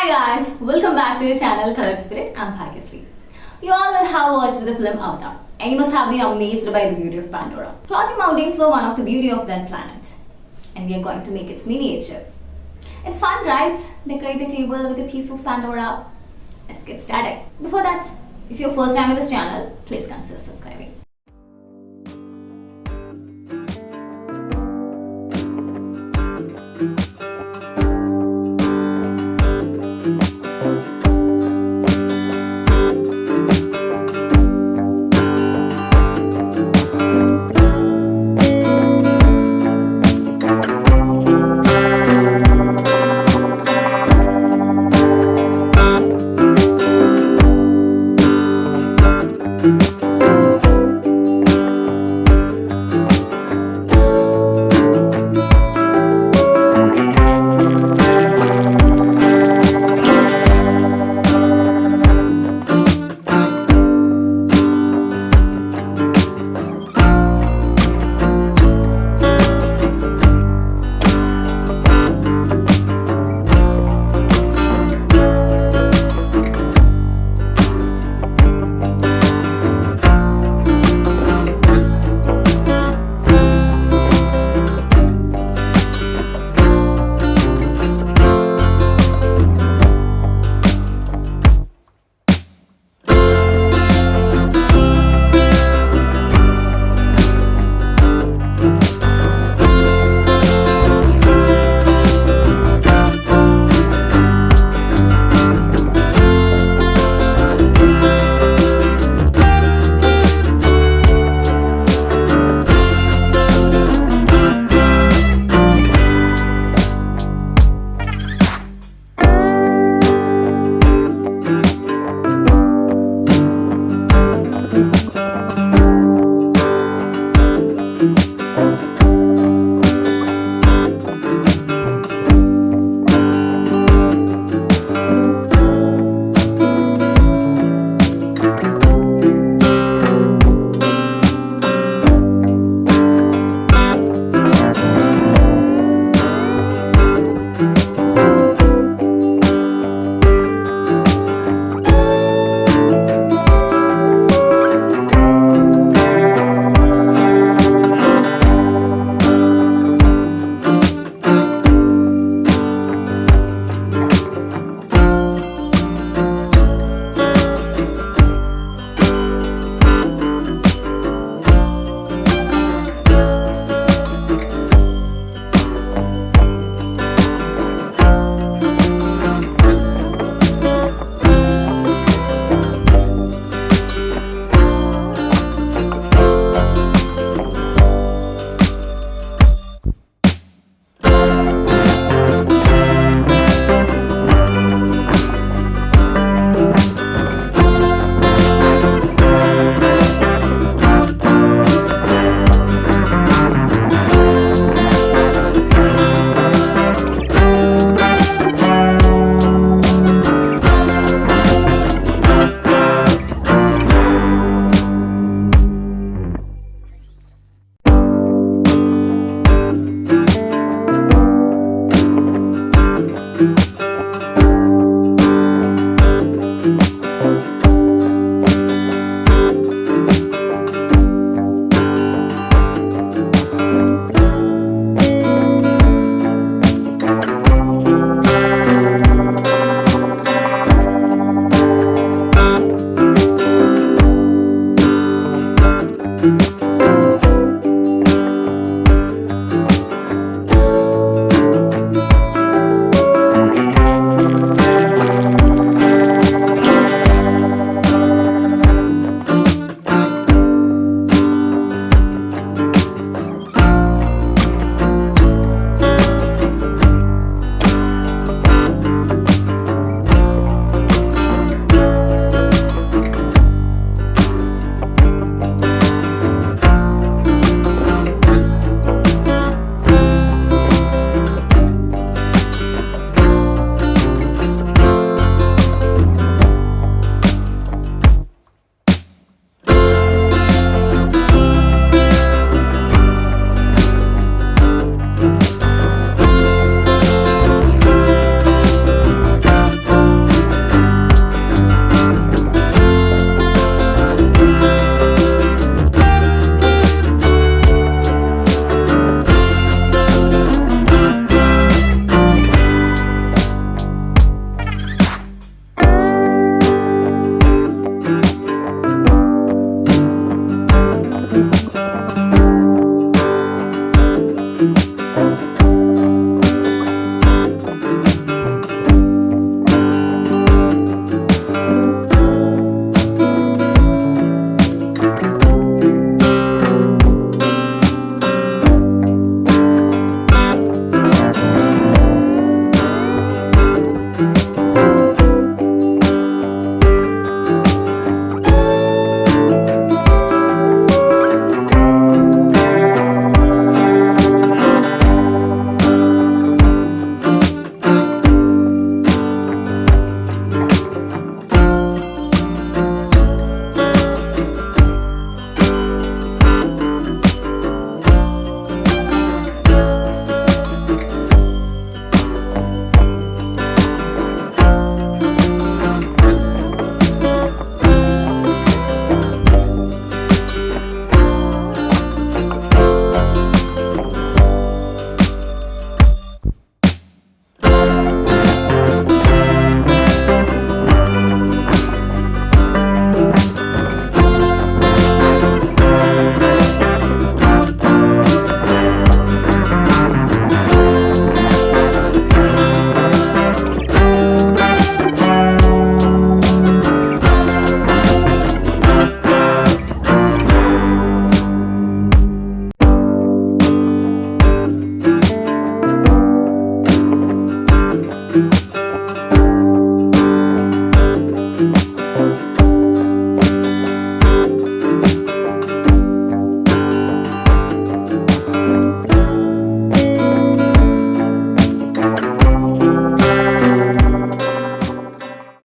guys, welcome back to your channel Color Spirit. I'm Bhagyasri. You all will have watched the film Avatar and you must have been amazed by the beauty of Pandora. Floating mountains were one of the beauty of that planet and we are going to make its miniature. It's fun, right? Decorate the table with a piece of Pandora. Let's get started. Before that, if you're first time in this channel, please consider subscribing.